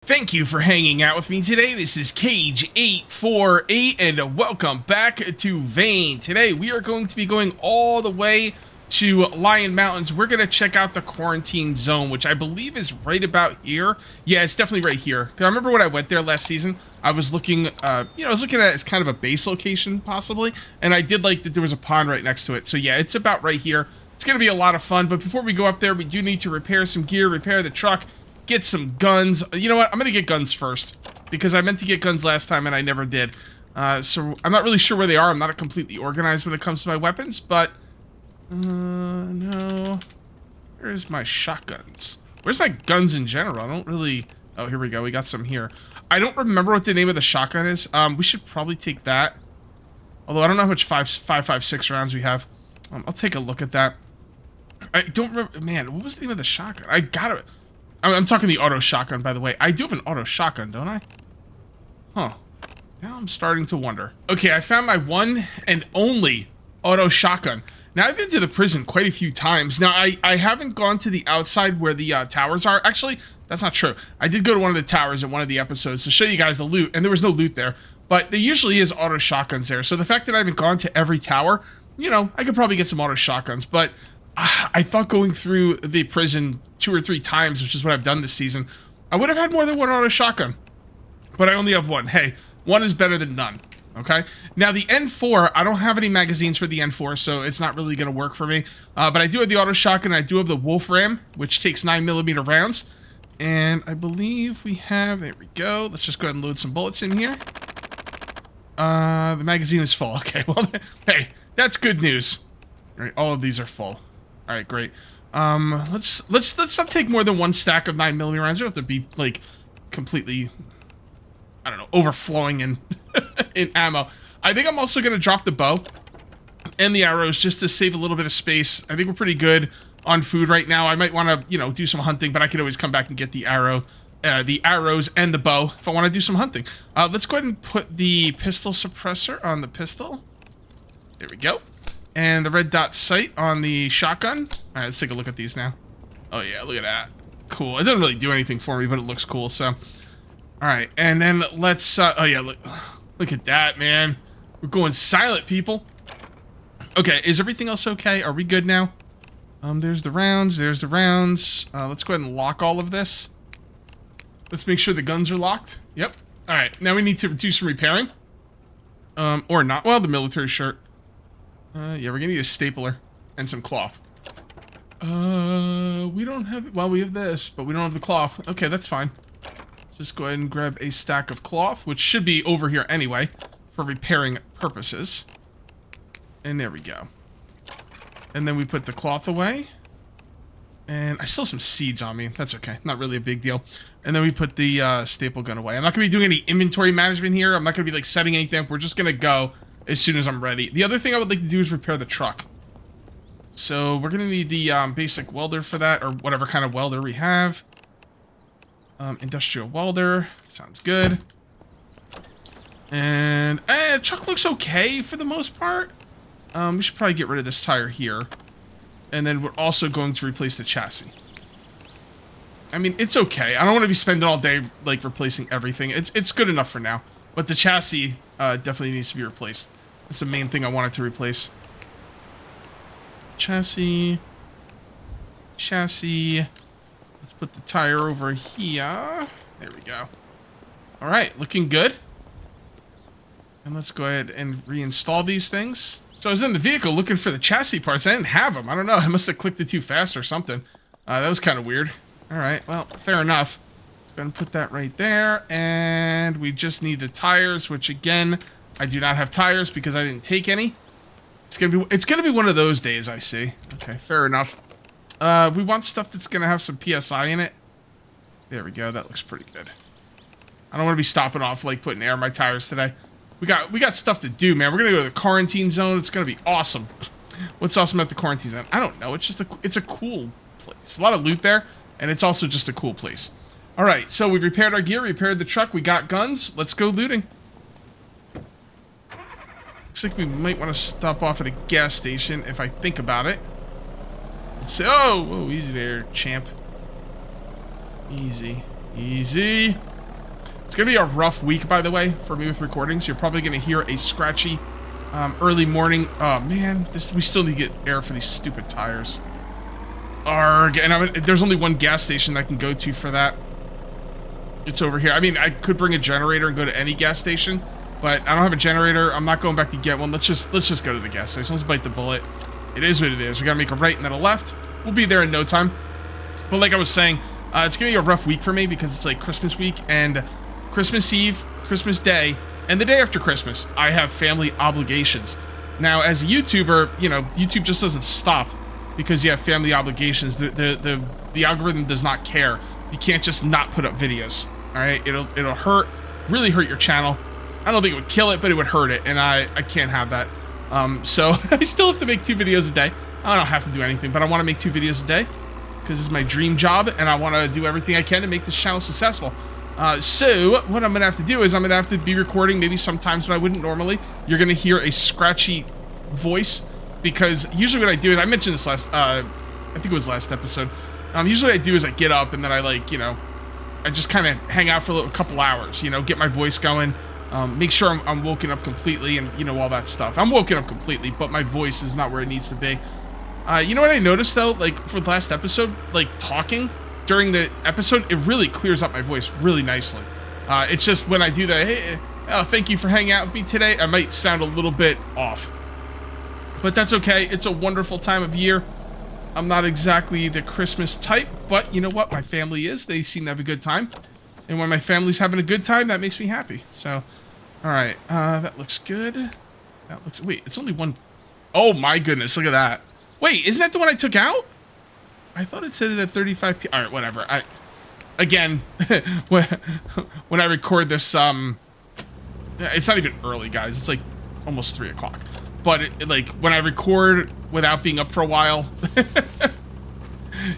Thank you for hanging out with me today. This is Cage848 and welcome back to Vane. Today we are going to be going all the way to Lion Mountains. We're going to check out the quarantine zone, which I believe is right about here. Yeah, it's definitely right here. I remember when I went there last season, I was looking, I was looking at it as kind of a base location possibly, and I did like that there was a pond right next to it. So yeah, it's about right here. It's going to be a lot of fun, but before we go up there, we do need to repair some gear, repair the truck, get some guns. You know what? I'm gonna get guns first because I meant to get guns last time and I never did. So I'm not really sure where they are. I'm not completely organized when it comes to my weapons, but no. Where's my shotguns? Where's my guns in general? I don't really. Oh, here we go. We got some here. I don't remember what the name of the shotgun is. We should probably take that. Although I don't know how much 5.56 rounds we have. I'll take a look at that. I don't remember. Man, what was the name of the shotgun? I got it. I'm talking the auto shotgun, by the way. I do have an auto shotgun, don't I? Huh. Now I'm starting to wonder. Okay, I found my one and only auto shotgun. Now, I've been to the prison quite a few times. Now, I haven't gone to the outside where the towers are. Actually, that's not true. I did go to one of the towers in one of the episodes to show you guys the loot, and there was no loot there. But there usually is auto shotguns there. So the fact that I haven't gone to every tower, you know, I could probably get some auto shotguns. But I thought going through the prison 2 or 3 times, which is what I've done this season, I would have had more than one auto shotgun. But I only have one. Hey, one is better than none. Okay? Now, the N4, I don't have any magazines for the N4, so it's not really going to work for me. But I do have the auto shotgun. I do have the Wolf Ram, which takes 9mm rounds. And I believe we have... There we go. Let's just go ahead and load some bullets in here. The magazine is full. Okay, well, hey, that's good news. All right, all of these are full. All right, great. Let's not take more than one stack of 9mm rounds. You don't have to be like completely, I don't know, overflowing in in ammo. I think I'm also gonna drop the bow and the arrows just to save a little bit of space. I think we're pretty good on food right now. I might want to, you know, do some hunting, but I could always come back and get the arrows and the bow if I want to do some hunting. Let's go ahead and put the pistol suppressor on the pistol. There we go. And the red dot sight on the shotgun. All right, let's take a look at these now. Oh, yeah, look at that. Cool. It doesn't really do anything for me, but it looks cool, so. All right, and then let's, oh, yeah, look at that, man. We're going silent, people. Okay, is everything else okay? Are we good now? There's the rounds, there's the rounds. Let's go ahead and lock all of this. Let's make sure the guns are locked. Yep. All right, now we need to do some repairing. Or not. Well, the military shirt. Yeah, we're gonna need a stapler and some cloth. We don't have... Well, we have this, but we don't have the cloth. Okay, that's fine. Just go ahead and grab a stack of cloth, which should be over here anyway, for repairing purposes. And there we go. And then we put the cloth away. And I still have some seeds on me. That's okay. Not really a big deal. And then we put the staple gun away. I'm not going to be doing any inventory management here. I'm not going to be, like, setting anything up. We're just going to go as soon as I'm ready. The other thing I would like to do is repair the truck. So we're going to need the basic welder for that, or whatever kind of welder we have. Industrial welder. Sounds good. And the truck looks okay for the most part. We should probably get rid of this tire here. And then we're also going to replace the chassis. I mean, it's okay. I don't want to be spending all day, like, replacing everything. It's good enough for now. But the chassis definitely needs to be replaced. That's the main thing I wanted to replace. Chassis. Let's put the tire over here. There we go. All right, looking good. And let's go ahead and reinstall these things. So I was in the vehicle looking for the chassis parts. I didn't have them. I don't know. I must have clicked it too fast or something. That was kind of weird. All right, well, fair enough. Let's go ahead and put that right there. And we just need the tires, which again, I do not have tires because I didn't take any. It's gonna be one of those days, I see. Okay, fair enough. We want stuff that's gonna have some PSI in it. There we go. That looks pretty good. I don't want to be stopping off, like, putting air in my tires today. We got stuff to do, man. We're gonna go to the quarantine zone. It's gonna be awesome. What's awesome about the quarantine zone? I don't know. It's just it's a cool place. A lot of loot there, and it's also just a cool place. All right, so we repaired our gear, repaired the truck. We got guns. Let's go looting. Looks like we might want to stop off at a gas station if I think about it. Let's say, oh, whoa, easy there, champ. Easy, easy. It's going to be a rough week, by the way, for me with recordings. You're probably going to hear a scratchy early morning. Oh, man. We still need to get air for these stupid tires. Arrgh. And there's only one gas station I can go to for that. It's over here. I mean, I could bring a generator and go to any gas station, but I don't have a generator. I'm not going back to get one. Let's just go to the gas station. Let's bite the bullet. It is what it is. We got to make a right and then a left. We'll be there in no time. But like I was saying, it's going to be a rough week for me because it's like Christmas week and Christmas Eve, Christmas Day, and the day after Christmas, I have family obligations. Now, as a YouTuber, you know, YouTube just doesn't stop because you have family obligations. The algorithm does not care. You can't just not put up videos. All right, it'll hurt, really hurt your channel. I don't think it would kill it, but it would hurt it, and I can't have that. So I still have to make 2 videos a day. I don't have to do anything, but I want to make 2 videos a day because it's my dream job, and I want to do everything I can to make this channel successful. So what I'm going to have to do is I'm going to have to be recording maybe sometimes when I wouldn't normally. You're going to hear a scratchy voice because usually what I do is, I mentioned this last, I think it was last episode. Usually what I do is I get up and then I like, you know, I just kind of hang out for a couple hours, you know, get my voice going, make sure I'm woken up completely and, you know, all that stuff. I'm woken up completely, but my voice is not where it needs to be. You know what I noticed though, like for the last episode, like talking during the episode, it really clears up my voice really nicely. It's just when I do the, hey, thank you for hanging out with me today, I might sound a little bit off. But that's okay. It's a wonderful time of year. I'm not exactly the Christmas type, but you know what? My family is. They seem to have a good time. And when my family's having a good time, that makes me happy. So, all right. That looks good. That looks... Wait, it's only one... Oh, my goodness. Look at that. Wait, isn't that the one I took out? I thought it said it at 35 p... All right, whatever. Again, when I record this, it's not even early, guys. It's like almost 3 o'clock. But, like, when I record without being up for a while,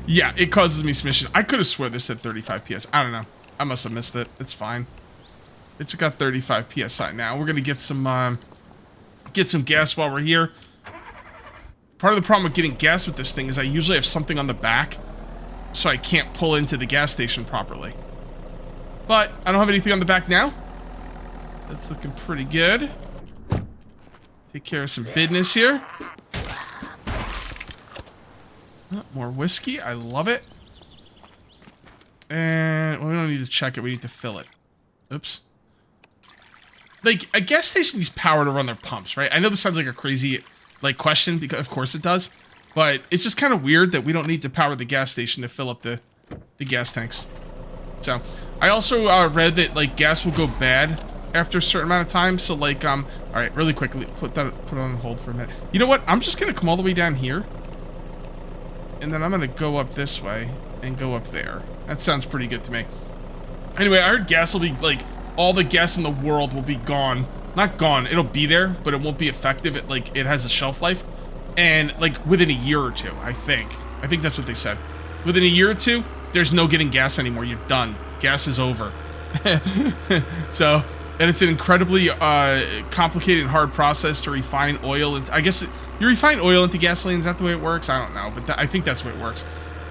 yeah, it causes me some issues. I could have swore this said 35 PS. I don't know. I must have missed it. It's fine. It's got 35 PSI now. We're going to get some gas while we're here. Part of the problem with getting gas with this thing is I usually have something on the back, so I can't pull into the gas station properly. But I don't have anything on the back now. That's looking pretty good. Take care of some business here. Oh, more whiskey. I love it. And well, we don't need to check it. We need to fill it. Oops. Like, a gas station needs power to run their pumps, right? I know this sounds like a crazy, like, question, because of course it does. But it's just kind of weird that we don't need to power the gas station to fill up the gas tanks. So, I also read that, like, gas will go bad after a certain amount of time. So, like, all right, really quickly, put it on hold for a minute. You know what? I'm just going to come all the way down here. And then I'm going to go up this way and go up there. That sounds pretty good to me. Anyway, I heard gas will be, like, all the gas in the world will be gone. Not gone. It'll be there, but it won't be effective. It has a shelf life. And, like, within a year or two, I think. I think that's what they said. Within a year or two, there's no getting gas anymore. You're done. Gas is over. So, and it's an incredibly complicated and hard process to refine oil. And I guess you refine oil into gasoline. Is that the way it works? I don't know, but I think that's the way it works.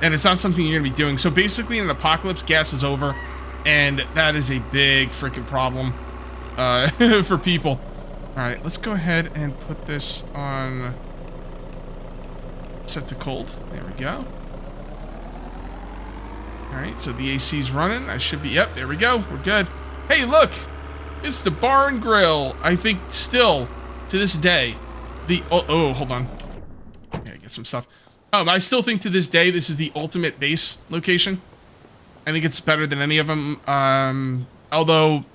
And it's not something you're going to be doing. So basically, in an apocalypse, gas is over. And that is a big freaking problem for people. All right, let's go ahead and put this on... Set to cold. There we go. All right, so the AC's running. I should be... Yep, there we go. We're good. Hey, look! It's the bar and grill. I think still, to this day, the... Oh, hold on. Yeah, get some stuff. I still think to this day, this is the ultimate base location. I think it's better than any of them. Although,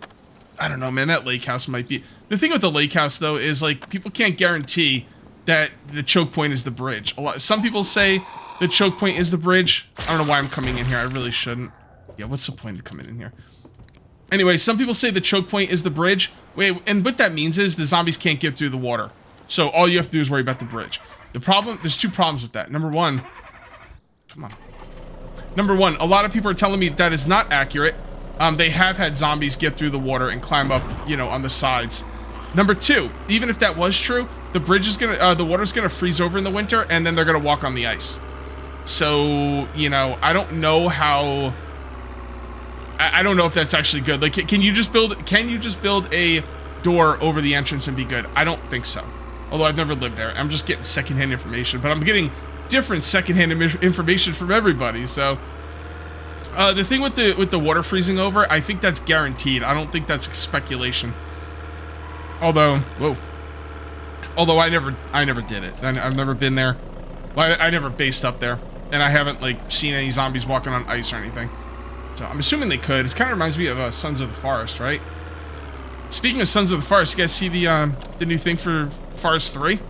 I don't know, man, that lake house might be... The thing with the lake house, though, is, like, people can't guarantee that the choke point is the bridge. Some people say the choke point is the bridge. I don't know why I'm coming in here. I really shouldn't. Yeah, what's the point of coming in here? Anyway, some people say the choke point is the bridge. Wait, and what that means is the zombies can't get through the water. So all you have to do is worry about the bridge. The problem, there's 2 problems with that. Number one, come on. Number one, a lot of people are telling me that is not accurate. They have had zombies get through the water and climb up, you know, on the sides. Number 2, even if that was true, the bridge is gonna, the water's gonna freeze over in the winter, and then they're gonna walk on the ice. So, you know, I don't know how I don't know if that's actually good. Like, can you just build a door over the entrance and be good? I don't think so. Although I've never lived there. I'm just getting secondhand information, but I'm getting different secondhand information from everybody. So the thing with the water freezing over, I think that's guaranteed. I don't think that's speculation. Although I never did it. I've never been there. I never based up there, and I haven't like seen any zombies walking on ice or anything. So I'm assuming they could. It kind of reminds me of Sons of the Forest, right? Speaking of Sons of the Forest, you guys see the new thing for Forest 3?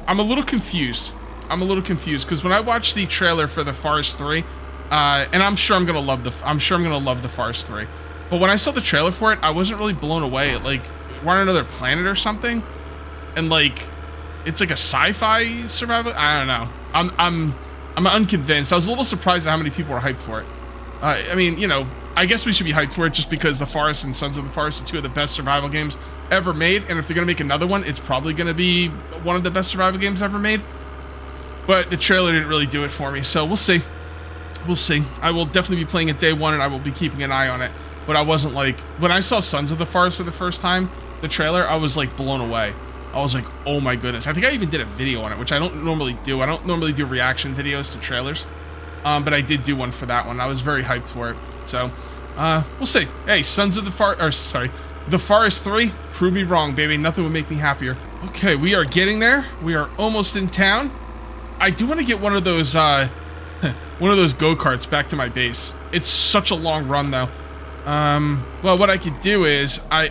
I'm a little confused. Because when I watched the trailer for the Forest 3, and I'm sure I'm gonna love the Forest 3, but when I saw the trailer for it, I wasn't really blown away. Like, we're on another planet or something, and like, it's like a sci-fi survival. I don't know. I'm unconvinced. I was a little surprised at how many people were hyped for it. I mean, you know, I guess we should be hyped for it just because The Forest and Sons of the Forest are two of the best survival games ever made, and if they're gonna make another one, it's probably gonna be one of the best survival games ever made. But the trailer didn't really do it for me, so we'll see. We'll see. I will definitely be playing it day one, and I will be keeping an eye on it. But I wasn't like, when I saw Sons of the Forest for the first time, the trailer, I was like blown away. I was like, oh my goodness. I think I even did a video on it, which I don't normally do. I don't normally do reaction videos to trailers. But I did do one for that one. I was very hyped for it. So, we'll see. Hey, The Forest 3, prove me wrong, baby. Nothing would make me happier. Okay, we are getting there. We are almost in town. I do want to get one of those go-karts back to my base. It's such a long run, though. Well, what I could do is I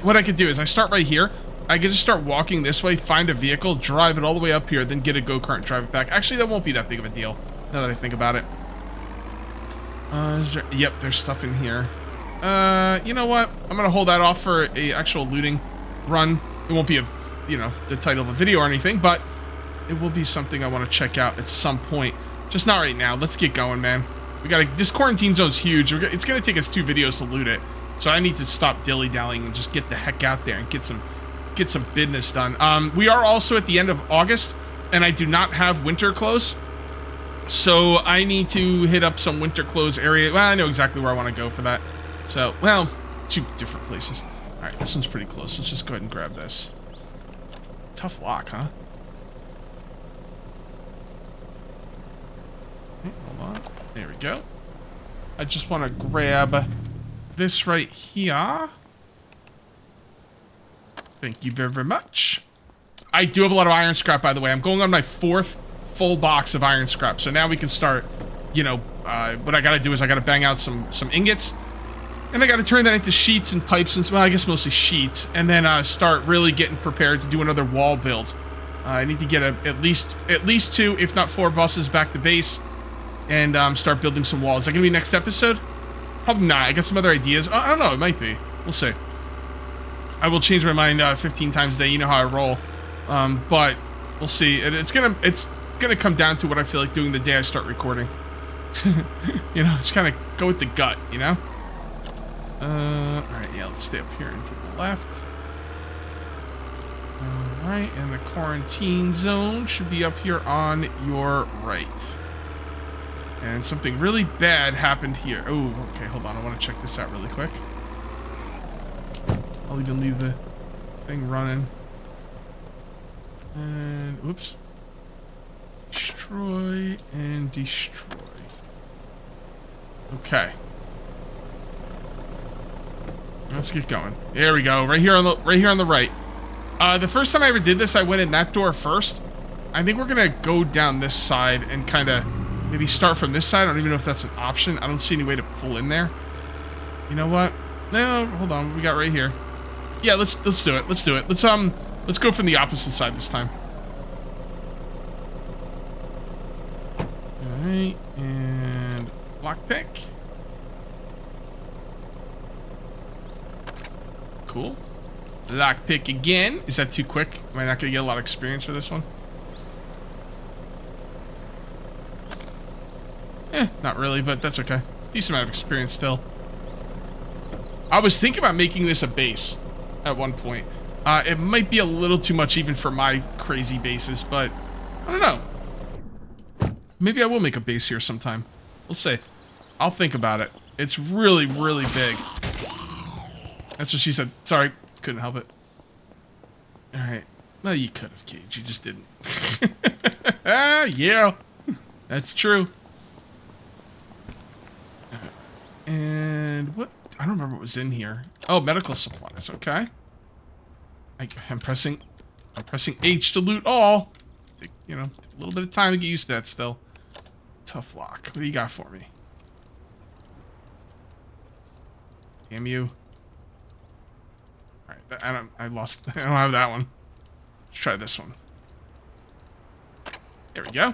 start right here. I could just start walking this way, find a vehicle, drive it all the way up here, then get a go-kart and drive it back. Actually, that won't be that big of a deal, now that I think about it. Yep, there's stuff in here. You know what? I'm gonna hold that off for a actual looting run. It won't be the title of a video or anything, but it will be something I want to check out at some point. Just not right now. Let's get going, man. This quarantine zone's huge. It's gonna take us 2 videos to loot it, so I need to stop dilly-dallying and just get the heck out there and get some business done. We are also at the end of August, and I do not have winter clothes. So I need to hit up some winter clothes area. Well, I know exactly where I want to go for that. So, well, 2 different places. All right, this one's pretty close. Let's just go ahead and grab this. Tough lock, huh? Hold on. There we go. I just want to grab this right here. Thank you very, very much. I do have a lot of iron scrap, by the way. I'm going on my 4th full box of iron scrap, so now we can start, what I gotta do is I gotta bang out some ingots, and I gotta turn that into sheets and pipes, and well, I guess mostly sheets, and then start really getting prepared to do another wall build. I need to get at least 2, if not 4 buses back to base, and start building some walls. Is that gonna be next episode? Probably not. I got some other ideas. I don't know, it might be. We'll see. I will change my mind 15 times a day. You know how I roll. But we'll see. It's gonna come down to what I feel like doing the day I start recording. Just kind of go with the gut, All right, yeah, let's stay up here and to the left. All right, and the quarantine zone should be up here on your right. And something really bad happened here. Oh, okay, hold on. I want to check this out really quick. I'll even leave the thing running. And, whoops. Destroy and destroy. Okay. Let's get going. There we go. Right here on the right. The first time I ever did this, I went in that door first. I think we're gonna go down this side and kind of maybe start from this side. I don't even know if that's an option. I don't see any way to pull in there. You know what? No, hold on. What we got right here? Yeah, let's do it. Let's do it. Let's go from the opposite side this time. All right, and lockpick. Cool. Lockpick again. Is that too quick? Am I not gonna get a lot of experience for this one? Not really, but that's okay. Decent amount of experience still. I was thinking about making this a base at one point. It might be a little too much even for my crazy bases, but I don't know. Maybe I will make a base here sometime. We'll see. I'll think about it. It's really, really big. That's what she said. Sorry, couldn't help it. All right. Well, you could have, Cage. You just didn't. Yeah. That's true. And what? I don't remember what was in here. Oh, medical supplies. Okay. I'm pressing H to loot all. Take, you know, a little bit of time to get used to that still. Tough lock. What do you got for me? Damn you. Alright, I don't have that one. Let's try this one. There we go.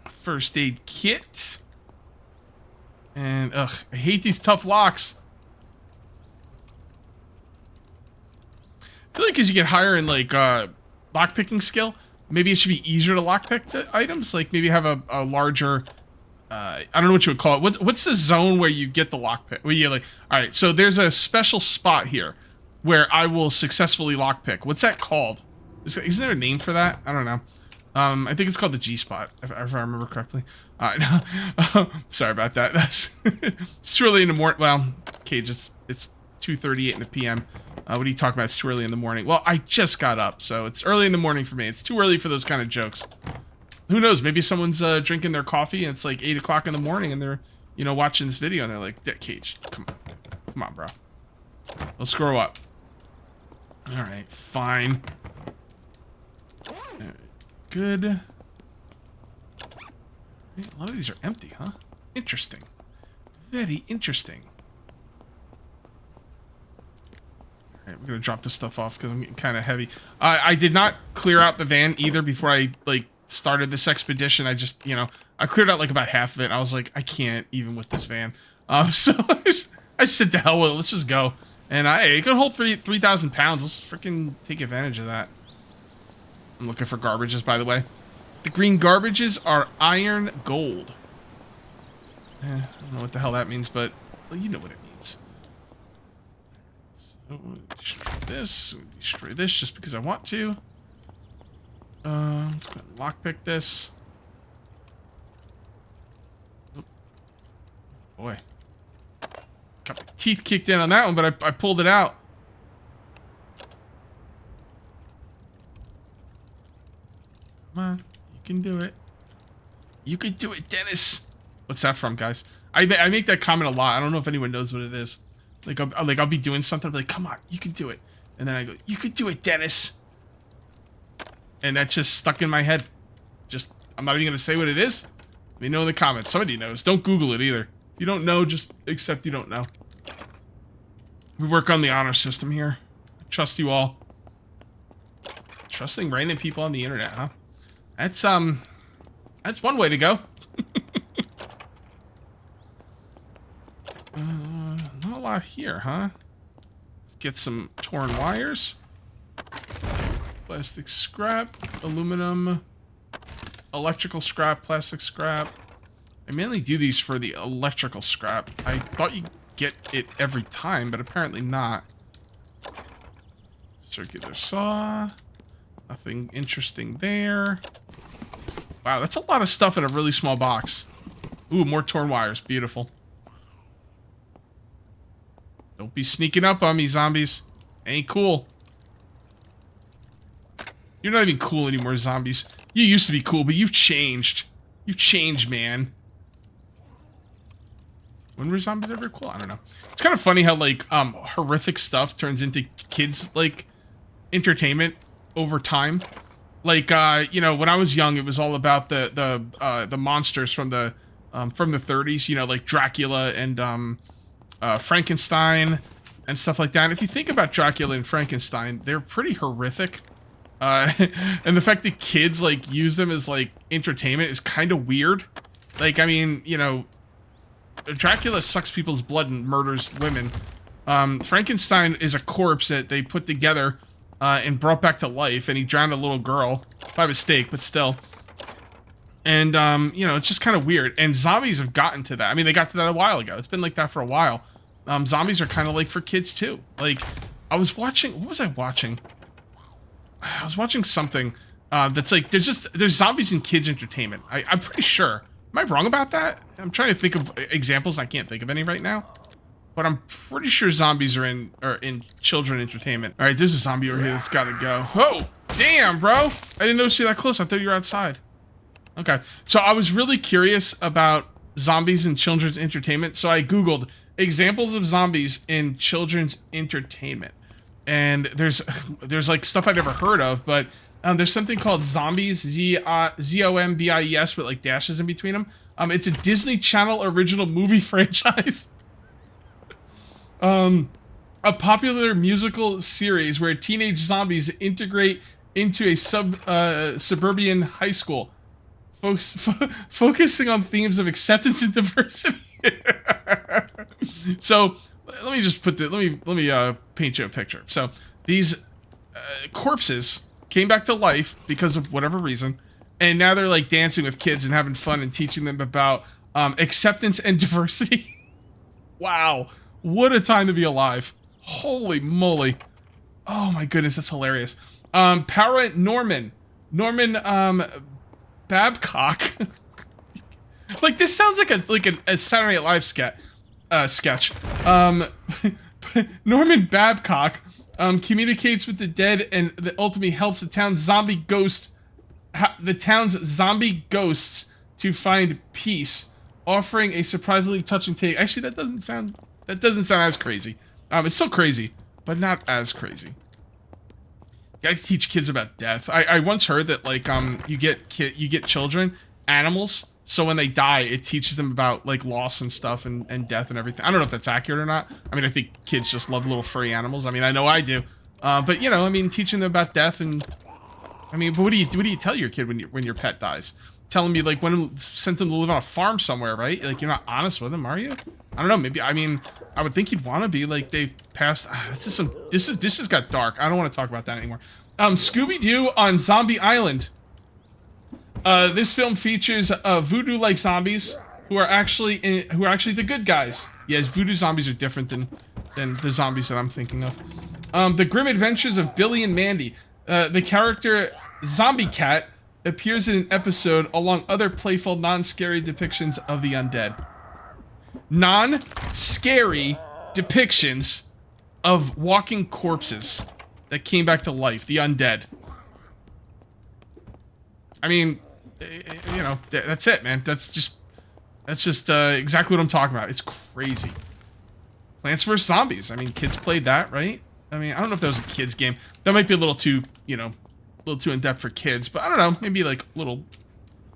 First aid kit. And, ugh, I hate these tough locks. I feel like as you get higher in, like, lockpicking skill, maybe it should be easier to lockpick the items. Like, maybe have a larger... I don't know what you would call it. What's the zone where you get the lockpick? Where you like, all right, so there's a special spot here where I will successfully lockpick. What's that called? Isn't there a name for that? I don't know. I think it's called the G spot, if I remember correctly. No. Sorry about that. It's too early in the morning. Well, okay, it's 2:38 in the PM. What are you talking about? It's too early in the morning. Well, I just got up, so it's early in the morning for me. It's too early for those kind of jokes. Who knows? Maybe someone's drinking their coffee and it's like 8 o'clock in the morning and they're, you know, watching this video and they're like, Cage, come on, bro. Let's screw up. All right, fine. All right, good. A lot of these are empty, huh? Interesting. Very interesting. All right, we're gonna drop this stuff off because I'm getting kind of heavy. I did not clear out the van either before I like started this expedition. I just, you know, I cleared out like about half of it. I was like, I can't even with this van. So I said to hell with it. Let's just go. And it can hold 3,000 pounds. Let's freaking take advantage of that. I'm looking for garbages, by the way. The green garbages are iron gold. I don't know what the hell that means, but well, you know what it means. So destroy this just because I want to. Let's go ahead and lockpick this. Oh, boy. Got my teeth kicked in on that one, but I pulled it out. Come on. You can do it. You can do it, Dennis. What's that from, guys? I make that comment a lot. I don't know if anyone knows what it is. Like, I'll be doing something. I'll be like, come on, you can do it. And then I go, you can do it, Dennis. And that just stuck in my head. I'm not even going to say what it is. Let me know in the comments. Somebody knows. Don't Google it either. If you don't know, just accept you don't know. We work on the honor system here. I trust you all. Trusting random people on the internet, huh? That's one way to go. Not a lot here, huh? Let's get some torn wires. Plastic scrap, aluminum, electrical scrap, plastic scrap. I mainly do these for the electrical scrap. I thought you get it every time, but apparently not. Circular saw. Nothing interesting there. Wow, that's a lot of stuff in a really small box. Ooh, more torn wires. Beautiful. Don't be sneaking up on me, zombies. Ain't cool. You're not even cool anymore, zombies. You used to be cool, but you've changed. You've changed, man. When were zombies ever cool? I don't know. It's kind of funny how, like, horrific stuff turns into kids, like, entertainment over time. Like, you know, when I was young, it was all about the monsters from the 30s, you know, like Dracula and, Frankenstein and stuff like that. And if you think about Dracula and Frankenstein, they're pretty horrific. And the fact that kids, like, use them as, like, entertainment is kind of weird. Like, I mean, you know, Dracula sucks people's blood and murders women. Frankenstein is a corpse that they put together and brought back to life, and he drowned a little girl by mistake, but still. And, you know, it's just kind of weird. And zombies have gotten to that. I mean, they got to that a while ago. It's been like that for a while. Zombies are kind of like for kids, too. Like, I was watching... What was I watching? I was watching something that's like... There's zombies in kids' entertainment. I'm pretty sure. Am I wrong about that? I'm trying to think of examples. I can't think of any right now. But I'm pretty sure zombies are in children entertainment. All right, there's a zombie over here that's got to go. Oh, damn, bro. I didn't notice you that close. I thought you were outside. Okay, so I was really curious about zombies in children's entertainment. So I Googled examples of zombies in children's entertainment. And there's like stuff I've never heard of, but there's something called Zombies, Zombies, with like dashes in between them. It's a Disney Channel original movie franchise. A popular musical series where teenage zombies integrate into a suburban high school, focusing on themes of acceptance and diversity. So let me just put the let me paint you a picture. So these corpses came back to life because of whatever reason, and now they're like dancing with kids and having fun and teaching them about acceptance and diversity. Wow, what a time to be alive! Holy moly! Oh my goodness, that's hilarious. Parent Norman Babcock. Like, this sounds like a Saturday Night Live sketch. Norman Babcock communicates with the dead and ultimately helps the town's zombie ghosts to find peace, offering a surprisingly touching take. Actually, that doesn't sound as crazy. It's still crazy, but not as crazy. You gotta teach kids about death. I once heard that, like, you get children animals, so when they die, it teaches them about, like, loss and stuff and death and everything. I don't know if that's accurate or not. I mean, I think kids just love little furry animals. I mean, I know I do. But, you know, I mean, teaching them about death and... I mean, but what do you tell your kid when your pet dies? Tell them you, like, sent them to live on a farm somewhere, right? Like, you're not honest with them, are you? I don't know, maybe, I mean, I would think you'd want to be, like, they've passed... This just got dark. I don't want to talk about that anymore. Scooby-Doo on Zombie Island. This film features voodoo-like zombies who are actually the good guys. Yes, voodoo zombies are different than the zombies that I'm thinking of. The Grim Adventures of Billy and Mandy. The character Zombie Cat appears in an episode along other playful, non-scary depictions of the undead. Non-scary depictions of walking corpses that came back to life, the undead. I mean, you know, that's it, man. That's just exactly what I'm talking about. It's crazy. Plants vs. Zombies. I mean, kids played that, right? I mean, I don't know if that was a kid's game. That might be a little too, you know, a little too in-depth for kids, but I don't know. Maybe like maybe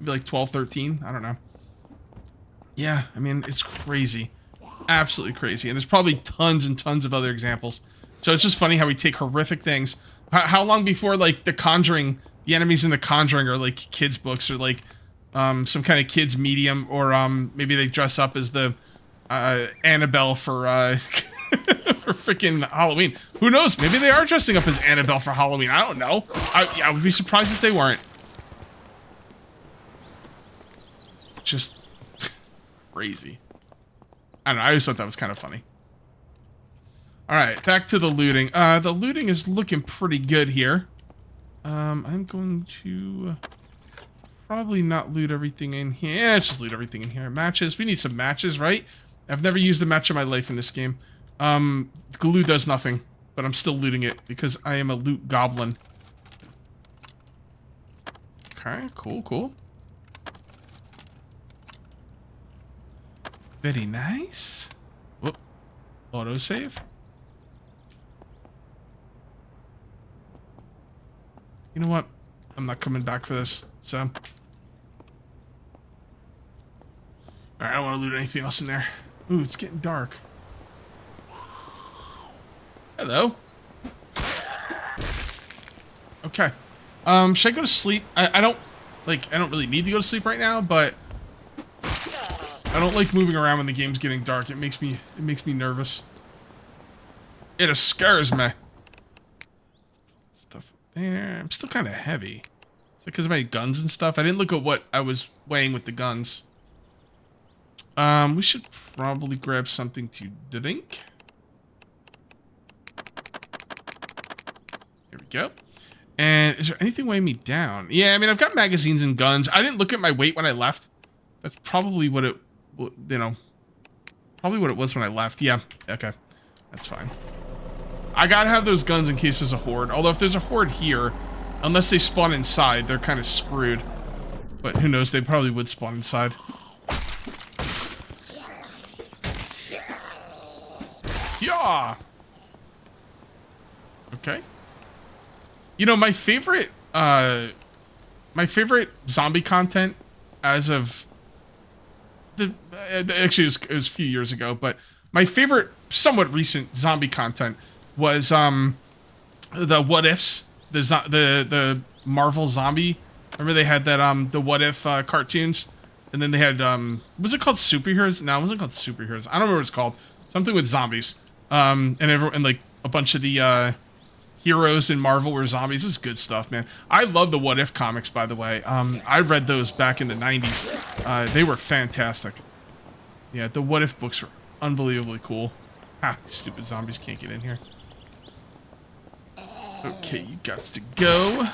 like 12, 13. I don't know. Yeah, I mean, it's crazy. Absolutely crazy. And there's probably tons and tons of other examples. So it's just funny how we take horrific things. How long before, like, The Conjuring, the enemies in The Conjuring are, like, kids' books or, like, some kind of kids' medium, or maybe they dress up as the Annabelle for for freaking Halloween. Who knows? Maybe they are dressing up as Annabelle for Halloween. I don't know. I would be surprised if they weren't. Just crazy. I don't know. I always thought that was kind of funny. All right, back to the looting. The looting is looking pretty good here. I'm going to probably not loot everything in here. Yeah, let's just loot everything in here. Matches. We need some matches, right? I've never used a match in my life in this game. Glue does nothing, but I'm still looting it because I am a loot goblin. Okay, cool, cool. Very nice. Whoop. Autosave. You know what? I'm not coming back for this, so. Alright, I don't want to loot anything else in there. Ooh, it's getting dark. Hello. Okay. Should I go to sleep? I don't really need to go to sleep right now, but I don't like moving around when the game's getting dark. It makes me nervous. It scares me. Stuff there. I'm still kind of heavy. Is it because of my guns and stuff? I didn't look at what I was weighing with the guns. We should probably grab something to drink. Here we go. And is there anything weighing me down? Yeah, I mean, I've got magazines and guns. I didn't look at my weight when I left. That's probably what it, you know, probably what it was when I left. Yeah, okay. That's fine. I gotta have those guns in case there's a horde. Although if there's a horde here, unless they spawn inside, they're kind of screwed. But who knows, they probably would spawn inside. Yeah. Okay. You know, my favorite zombie content as of actually it was a few years ago, but my favorite somewhat recent zombie content was the what ifs, the Marvel zombie. Remember they had that the what if cartoons, and then they had was it called superheroes? No, it wasn't called superheroes. I don't remember what it's called. Something with zombies. And like a bunch of the heroes in Marvel were zombies. It was good stuff, man. I love the What If comics, by the way. I read those back in the 90s. They were fantastic. Yeah, the What If books were unbelievably cool. Ha, stupid zombies can't get in here. Okay, you got to go,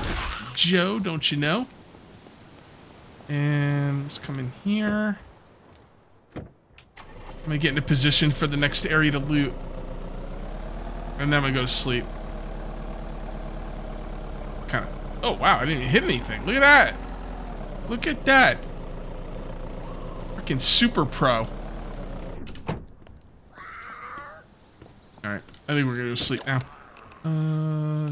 Joe, don't you know? And let's come in here. I'm gonna get into position for the next area to loot. And then I'm gonna go to sleep. Kind of. Oh wow, I didn't hit anything. Look at that. Look at that. Freaking super pro. Alright, I think we're gonna go to sleep now.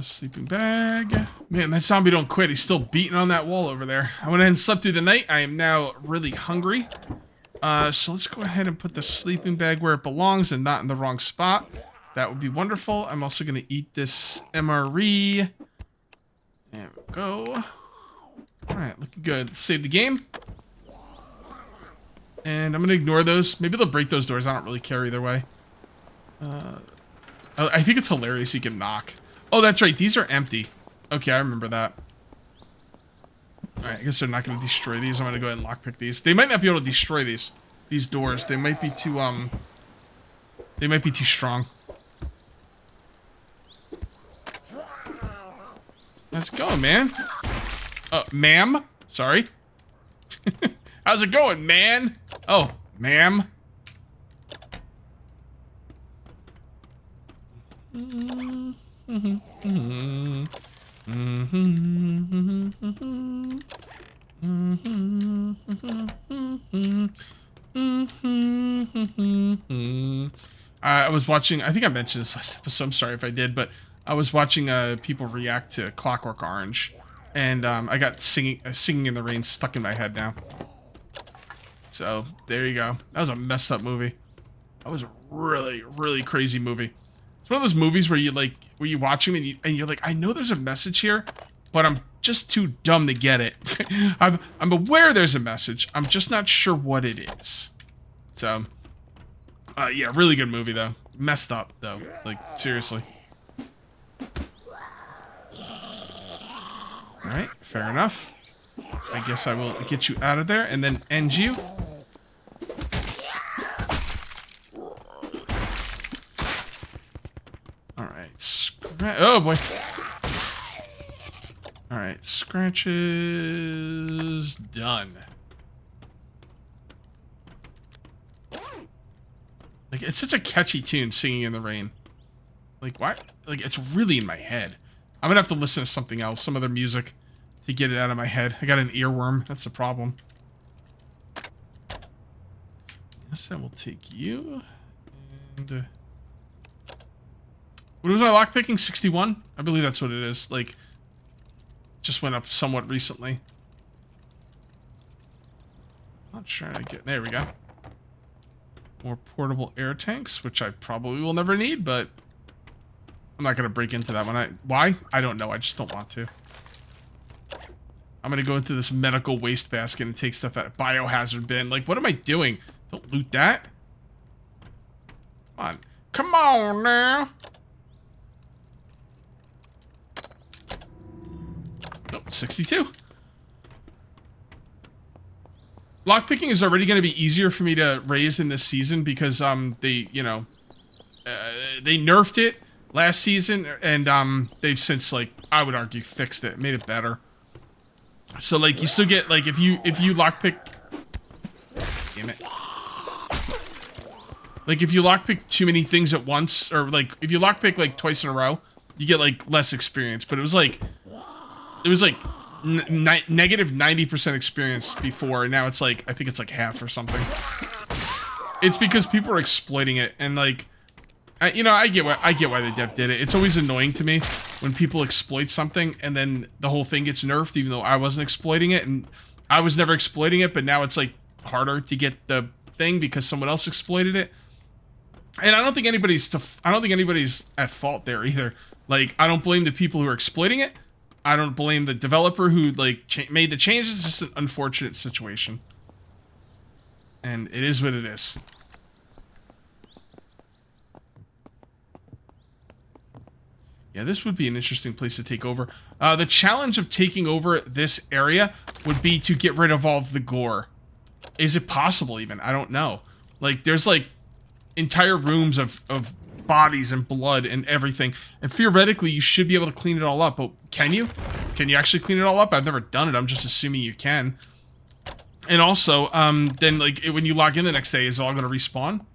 Sleeping bag. Man, that zombie don't quit. He's still beating on that wall over there. I went ahead and slept through the night. I am now really hungry. So let's go ahead and put the sleeping bag where it belongs and not in the wrong spot. That would be wonderful. I'm also going to eat this MRE. There we go. Alright, looking good. Let's save the game. And I'm going to ignore those. Maybe they'll break those doors. I don't really care either way. I think it's hilarious you can knock. Oh, that's right. These are empty. Okay, I remember that. Alright, I guess they're not going to destroy these. I'm going to go ahead and lockpick these. They might not be able to destroy these doors. They might be too, strong. Let's go, man. Ma'am? Sorry. How's it going, man? Oh, ma'am. I was watching, I think I mentioned this last episode, I'm sorry if I did, but I was watching people react to Clockwork Orange, and I got Singing in the Rain stuck in my head now. So, there you go. That was a messed up movie. That was a really, really crazy movie. It's one of those movies where you watch them and you're like, I know there's a message here, but I'm just too dumb to get it. I'm aware there's a message. I'm just not sure what it is. So, yeah, really good movie though. Messed up though, like seriously. All right, fair enough. I guess I will get you out of there and then end you. All right, oh boy. All right, scratches done. Like, it's such a catchy tune, Singing in the Rain. Like, why? Like, it's really in my head. I'm gonna have to listen to something else, some other music, to get it out of my head. I got an earworm. That's the problem. Yes, I will take you. And what was my lockpicking? 61? I believe that's what it is. Like, just went up somewhat recently. Not sure I get. There we go. More portable air tanks, which I probably will never need, but I'm not gonna break into that one. Why? I don't know. I just don't want to. I'm gonna go into this medical waste basket and take stuff out. Biohazard bin. Like, what am I doing? Don't loot that. Come on. Come on now. Oh, 62. Lockpicking is already going to be easier for me to raise in this season because they, you know, they nerfed it last season and they've since, like, I would argue fixed it, made it better. So like you still get, like, if you lockpick damn it. Like, if you lockpick too many things at once, or, like, if you lockpick, like, twice in a row, you get, like, less experience. But it was, like, negative 90% experience before, and now it's, like, I think it's, like, half or something. It's because people are exploiting it, and, like, I get why the dev did it. It's always annoying to me when people exploit something, and then the whole thing gets nerfed, even though I wasn't exploiting it, and I was never exploiting it, but now it's, like, harder to get the thing because someone else exploited it. And I don't think anybody's at fault there either. Like, I don't blame the people who are exploiting it. I don't blame the developer who, like, made the changes. It's just an unfortunate situation. And it is what it is. Yeah, this would be an interesting place to take over. The challenge of taking over this area would be to get rid of all of the gore. Is it possible even? I don't know. Like, there's, like, entire rooms of bodies and blood and everything, and theoretically you should be able to clean it all up, but can you actually clean it all up? I've never done it. I'm just assuming you can. And also then, like, when you log in the next day, is it all going to respawn?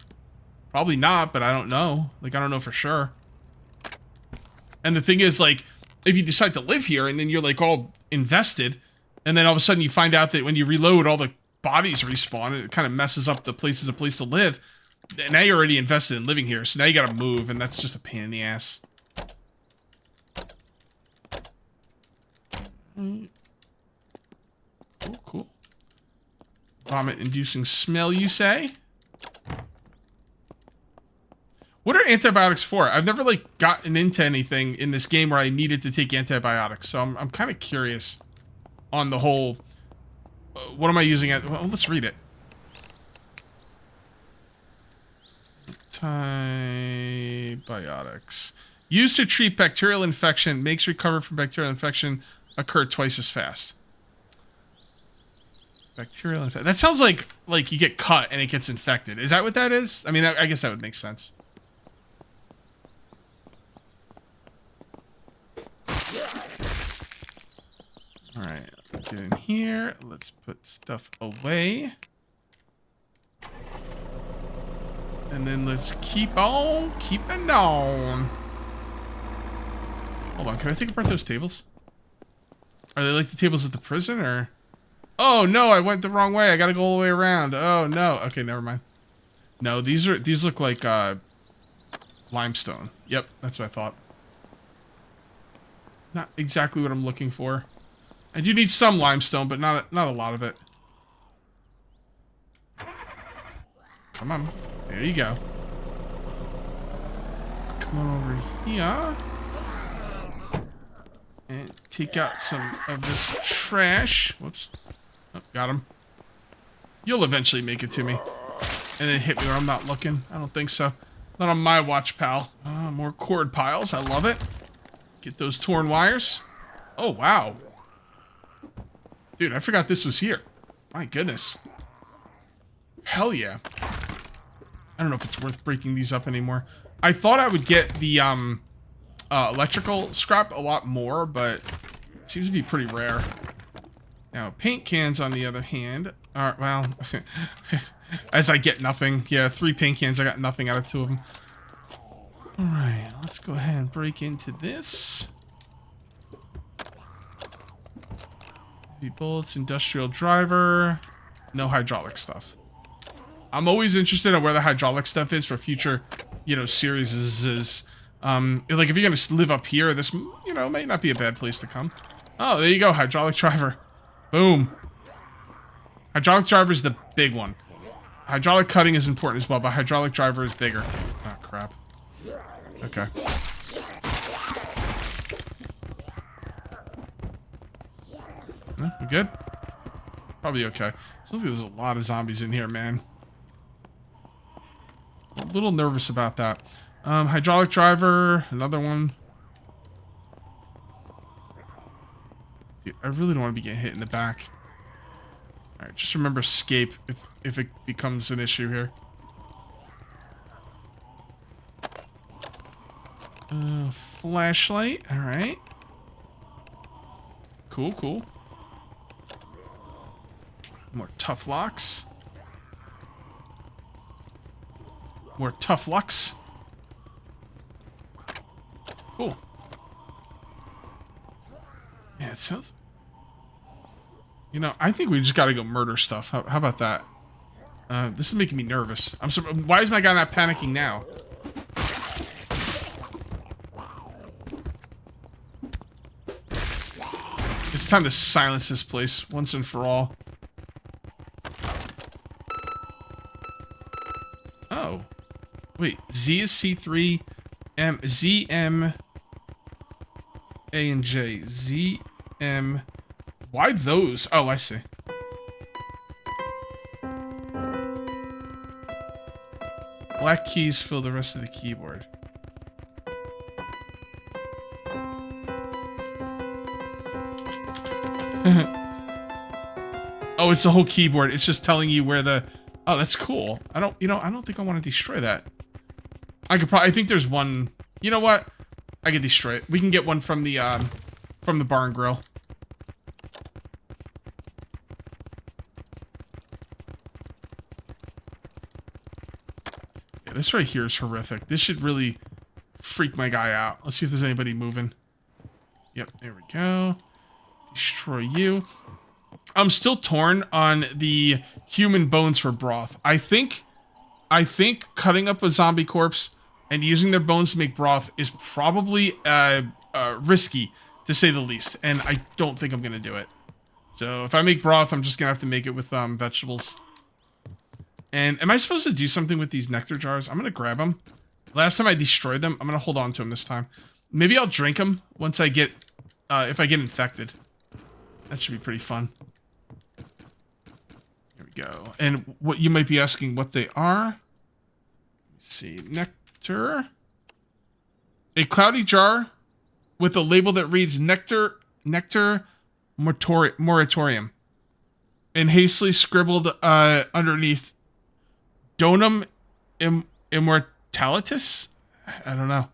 Probably not, but I don't know. Like, I don't know for sure. And the thing is, like, if you decide to live here and then you're, like, all invested, and then all of a sudden you find out that when you reload, all the bodies respawn, and it kind of messes up the place as a place to live. Now you're already invested in living here, so now you gotta move, and that's just a pain in the ass. Cool, cool. Vomit-inducing smell, you say? What are antibiotics for? I've never, like, gotten into anything in this game where I needed to take antibiotics, so I'm kind of curious on the whole... what am I using it? Well, let's read it. Antibiotics. Used to treat bacterial infection, makes recovery from bacterial infection occur twice as fast. Bacterial infection. That sounds like you get cut and it gets infected. Is that what that is? I mean, I guess that would make sense. Alright, let's get in here. Let's put stuff away. And then let's keep on keeping on. Hold on, can I take apart those tables? Are they like the tables at the prison, or? Oh no, I went the wrong way. I gotta go all the way around. Oh no. Okay, never mind. No, these look like limestone. Yep, that's what I thought. Not exactly what I'm looking for. I do need some limestone, but not a lot of it. Come on. There you go. Come on over here. And take out some of this trash. Whoops. Oh, got him. You'll eventually make it to me. And then hit me where I'm not looking. I don't think so. Not on my watch, pal. More cord piles. I love it. Get those torn wires. Oh, wow. Dude, I forgot this was here. My goodness. Hell yeah. I don't know if it's worth breaking these up anymore. I thought I would get the electrical scrap a lot more, but it seems to be pretty rare. Now, paint cans, on the other hand, are, well, as I get nothing. Yeah, 3 paint cans, I got nothing out of 2 of them. Alright, let's go ahead and break into this. Heavy bullets, industrial driver, no hydraulic stuff. I'm always interested in where the hydraulic stuff is for future, series. Like, if you're gonna live up here, this, may not be a bad place to come. Oh, there you go, hydraulic driver. Boom. Hydraulic driver is the big one. Hydraulic cutting is important as well, but hydraulic driver is bigger. Oh, crap. Okay. We good? Probably okay. Sounds like there's a lot of zombies in here, man. A little nervous about that. Hydraulic driver, another one. Dude, I really don't want to be getting hit in the back. Alright, just remember escape if it becomes an issue here. Flashlight, alright. Cool, cool. More tough locks. More tough lucks. Cool. Yeah, it sounds... You know, I think we just gotta go murder stuff. How about that? This is making me nervous. Why is my guy not panicking now? It's time to silence this place once and for all. Oh. Wait, Z is C3, Z, M, A, and J. Z, M... Why those? Oh, I see. Black keys fill the rest of the keyboard. Oh, it's the whole keyboard. It's just telling you where the... Oh, that's cool. I don't think I want to destroy that. I think there's one... You know what? I can destroy it. We can get one from the barn grill. Yeah, this right here is horrific. This should really freak my guy out. Let's see if there's anybody moving. Yep, there we go. Destroy you. I'm still torn on the human bones for broth. I think cutting up a zombie corpse and using their bones to make broth is probably risky, to say the least. And I don't think I'm going to do it. So if I make broth, I'm just going to have to make it with vegetables. And am I supposed to do something with these nectar jars? I'm going to grab them. Last time I destroyed them, I'm going to hold on to them this time. Maybe I'll drink them once I get, if I get infected. That should be pretty fun. There we go. And what you might be asking what they are. Let's see. Nectar. A cloudy jar with a label that reads Nectar Moratorium. And hastily scribbled underneath Donum Immortalitas? I don't know.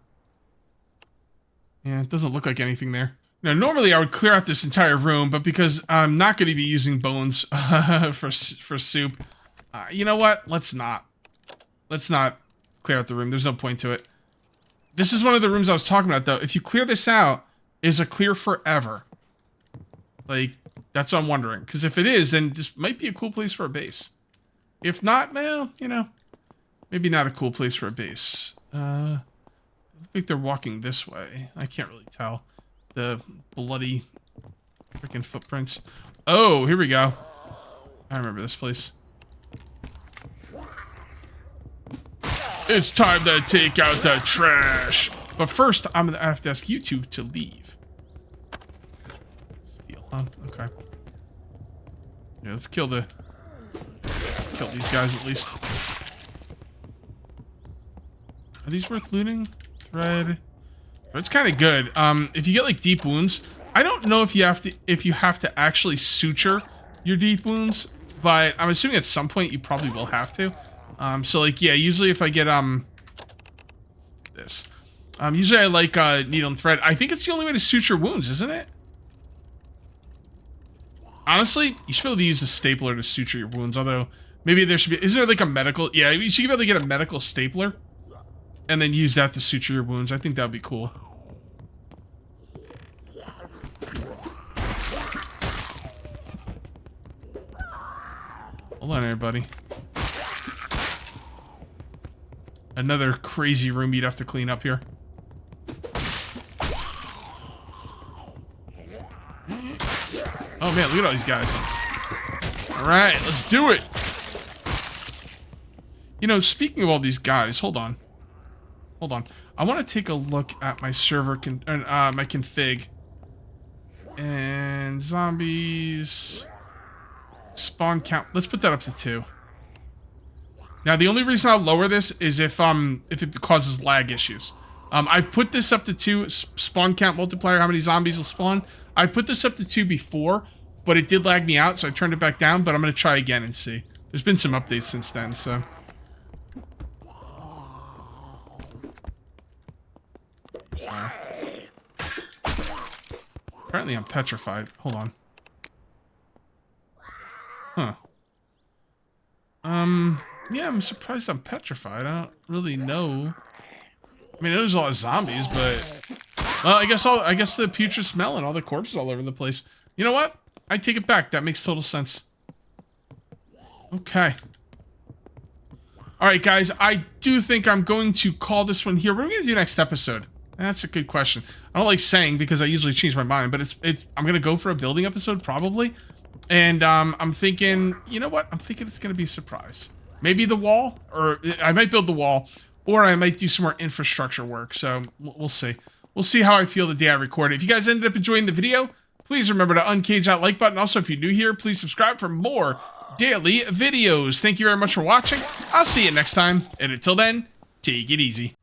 Yeah, it doesn't look like anything there. Now, normally I would clear out this entire room, but because I'm not going to be using bones for soup, you know what? Let's not clear out the room. There's no point to it. This is one of the rooms I was talking about, though. If you clear this out, is it clear forever? Like, that's what I'm wondering. Because if it is, then this might be a cool place for a base. If not, well, you know, maybe not a cool place for a base. Look like they're walking this way. I can't really tell. The bloody freaking footprints. Oh, here we go. I remember this place. It's time to take out the trash. But first, I'm gonna have to ask you two to leave. Steal, huh? Okay. Yeah, let's kill these guys at least. Are these worth looting? Thread. It's kind of good. If you get like deep wounds, I don't know if you have to actually suture your deep wounds, but I'm assuming at some point you probably will have to. So like, yeah, usually if I get this, usually I like needle and thread. I think it's the only way to suture wounds, isn't it? Honestly, you should be able to use a stapler to suture your wounds. Although maybe there should be. Isn't there like a medical? Yeah, you should be able to get a medical stapler. And then use that to suture your wounds. I think that would be cool. Hold on, everybody. Another crazy room you'd have to clean up here. Oh man, look at all these guys. Alright, let's do it. You know, speaking of all these guys, hold on. Hold on. I want to take a look at my server, my config. And zombies. Spawn count. Let's put that up to 2. Now, the only reason I'll lower this is if it causes lag issues. I've put this up to 2. Spawn count multiplier, how many zombies will spawn. I put this up to 2 before, but it did lag me out, so I turned it back down. But I'm going to try again and see. There's been some updates since then, so... Apparently I'm petrified. Hold on. Huh. Yeah, I'm surprised I'm petrified. I don't really know. I mean, there's a lot of zombies, but well, I guess the putrid smell and all the corpses all over the place. You know what? I take it back. That makes total sense. Okay. All right, guys. I do think I'm going to call this one here. What are we gonna do next episode? That's a good question. I don't like saying because I usually change my mind, but I'm gonna go for a building episode probably, and I'm thinking, you know what? I'm thinking it's gonna be a surprise. Maybe the wall, or I might build the wall, or I might do some more infrastructure work. So we'll see. We'll see how I feel the day I record it. If you guys ended up enjoying the video, please remember to uncage that like button. Also, if you're new here, please subscribe for more daily videos. Thank you very much for watching. I'll see you next time, and until then, take it easy.